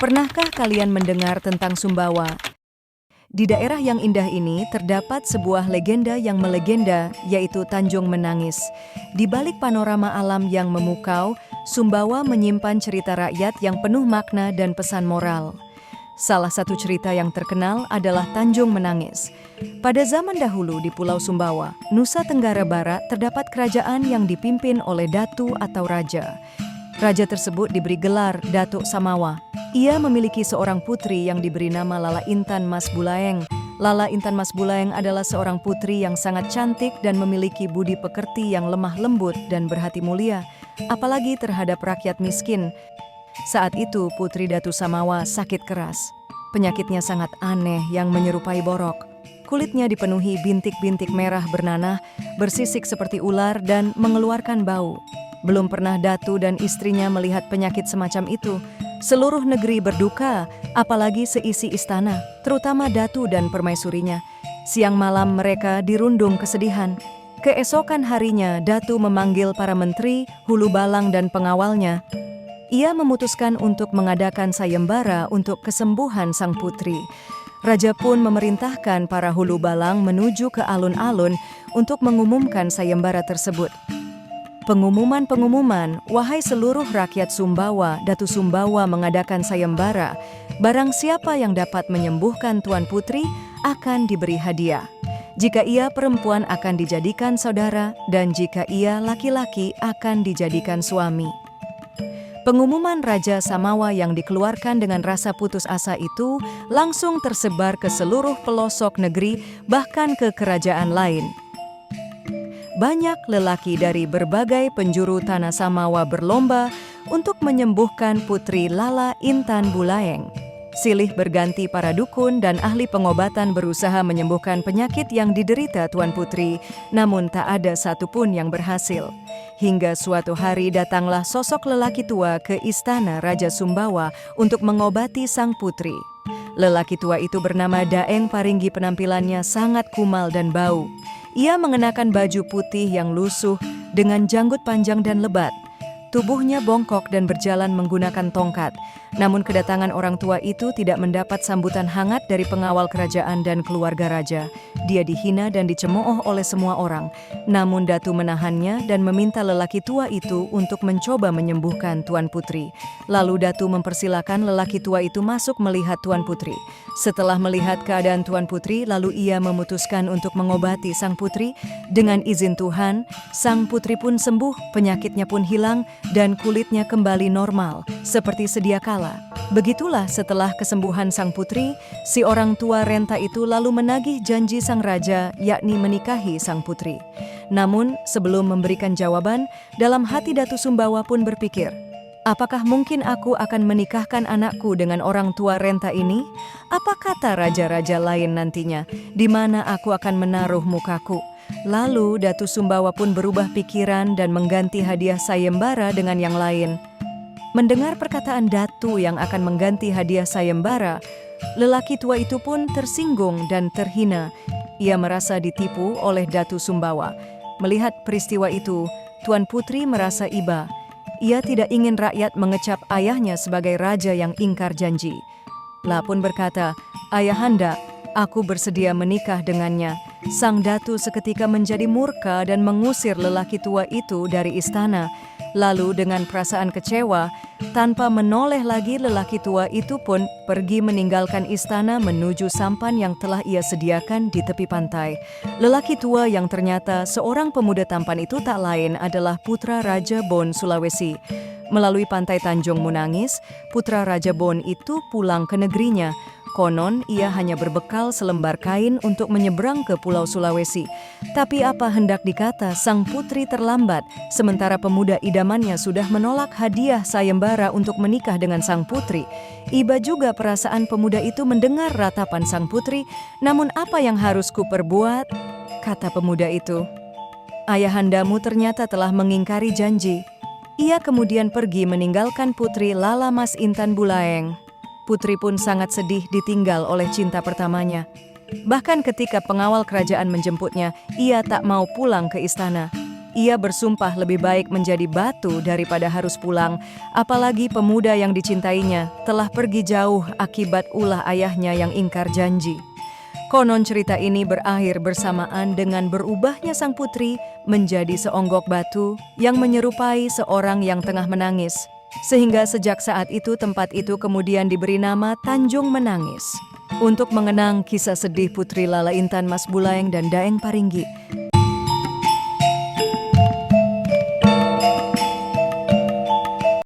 Pernahkah kalian mendengar tentang Sumbawa? Di daerah yang indah ini terdapat sebuah legenda yang melegenda, yaitu Tanjung Menangis. Di balik panorama alam yang memukau, Sumbawa menyimpan cerita rakyat yang penuh makna dan pesan moral. Salah satu cerita yang terkenal adalah Tanjung Menangis. Pada zaman dahulu di Pulau Sumbawa, Nusa Tenggara Barat, terdapat kerajaan yang dipimpin oleh datu atau raja. Raja tersebut diberi gelar Datuk Samawa. Ia memiliki seorang putri yang diberi nama Lala Intan Mas Bulaeng. Lala Intan Mas Bulaeng adalah seorang putri yang sangat cantik dan memiliki budi pekerti yang lemah lembut dan berhati mulia, apalagi terhadap rakyat miskin. Saat itu Putri Datu Samawa sakit keras. Penyakitnya sangat aneh yang menyerupai borok. Kulitnya dipenuhi bintik-bintik merah bernanah, bersisik seperti ular dan mengeluarkan bau. Belum pernah Datu dan istrinya melihat penyakit semacam itu. Seluruh negeri berduka, apalagi seisi istana, terutama Datu dan permaisurinya. Siang malam mereka dirundung kesedihan. Keesokan harinya Datu memanggil para menteri, hulu balang dan pengawalnya. Ia memutuskan untuk mengadakan sayembara untuk kesembuhan sang putri. Raja pun memerintahkan para hulu balang menuju ke alun-alun untuk mengumumkan sayembara tersebut. Pengumuman, wahai seluruh rakyat Sumbawa, Datu Sumbawa mengadakan sayembara. Barang siapa yang dapat menyembuhkan Tuan Putri akan diberi hadiah. Jika ia perempuan akan dijadikan saudara, dan jika ia laki-laki akan dijadikan suami. Pengumuman Raja Samawa yang dikeluarkan dengan rasa putus asa itu langsung tersebar ke seluruh pelosok negeri, bahkan ke kerajaan lain. Banyak lelaki dari berbagai penjuru tanah Samawa berlomba untuk menyembuhkan Putri Lala Intan Bulaeng. Silih berganti para dukun dan ahli pengobatan berusaha menyembuhkan penyakit yang diderita Tuan Putri, namun tak ada satupun yang berhasil. Hingga suatu hari datanglah sosok lelaki tua ke istana Raja Sumbawa untuk mengobati sang putri. Lelaki tua itu bernama Daeng Paringgi, penampilannya sangat kumal dan bau. Ia mengenakan baju putih yang lusuh dengan janggut panjang dan lebat. Tubuhnya bongkok dan berjalan menggunakan tongkat. Namun kedatangan orang tua itu tidak mendapat sambutan hangat dari pengawal kerajaan dan keluarga raja. Dia dihina dan dicemooh oleh semua orang. Namun Datu menahannya dan meminta lelaki tua itu untuk mencoba menyembuhkan Tuan Putri. Lalu Datu mempersilakan lelaki tua itu masuk melihat Tuan Putri. Setelah melihat keadaan Tuan Putri, lalu ia memutuskan untuk mengobati sang putri. Dengan izin Tuhan, sang putri pun sembuh, penyakitnya pun hilang, dan kulitnya kembali normal, seperti sedia kala. Begitulah setelah kesembuhan sang putri, si orang tua renta itu lalu menagih janji sang raja, yakni menikahi sang putri. Namun, sebelum memberikan jawaban, dalam hati Datu Sumbawa pun berpikir, apakah mungkin aku akan menikahkan anakku dengan orang tua renta ini? Apa kata raja-raja lain nantinya, di mana aku akan menaruh mukaku? Lalu Datu Sumbawa pun berubah pikiran dan mengganti hadiah sayembara dengan yang lain. Mendengar perkataan Datu yang akan mengganti hadiah sayembara, lelaki tua itu pun tersinggung dan terhina. Ia merasa ditipu oleh Datu Sumbawa. Melihat peristiwa itu, Tuan Putri merasa iba. Ia tidak ingin rakyat mengecap ayahnya sebagai raja yang ingkar janji. La pun berkata, "Ayahanda, aku bersedia menikah dengannya." Sang Datu seketika menjadi murka dan mengusir lelaki tua itu dari istana. Lalu dengan perasaan kecewa, tanpa menoleh lagi lelaki tua itu pun pergi meninggalkan istana menuju sampan yang telah ia sediakan di tepi pantai. Lelaki tua yang ternyata seorang pemuda tampan itu tak lain adalah putra Raja Bon Sulawesi. Melalui pantai Tanjung Menangis, putra Raja Bon itu pulang ke negerinya. Konon ia hanya berbekal selembar kain untuk menyeberang ke Pulau Sulawesi. Tapi apa hendak dikata, sang putri terlambat, sementara pemuda idamannya sudah menolak hadiah sayembara untuk menikah dengan sang putri. Iba juga perasaan pemuda itu mendengar ratapan sang putri, namun apa yang harus kuperbuat? Kata pemuda itu, "Ayahandamu ternyata telah mengingkari janji." Ia kemudian pergi meninggalkan putri Lala Mas Intan Bulaeng. Putri pun sangat sedih ditinggal oleh cinta pertamanya. Bahkan ketika pengawal kerajaan menjemputnya, ia tak mau pulang ke istana. ia bersumpah lebih baik menjadi batu daripada harus pulang, apalagi pemuda yang dicintainya telah pergi jauh akibat ulah ayahnya yang ingkar janji. Konon cerita ini berakhir bersamaan dengan berubahnya sang putri menjadi seonggok batu yang menyerupai seorang yang tengah menangis. Sehingga sejak saat itu tempat itu kemudian diberi nama Tanjung Menangis. Untuk mengenang kisah sedih Putri Lala Intan Mas Bulaeng dan Daeng Paringgi,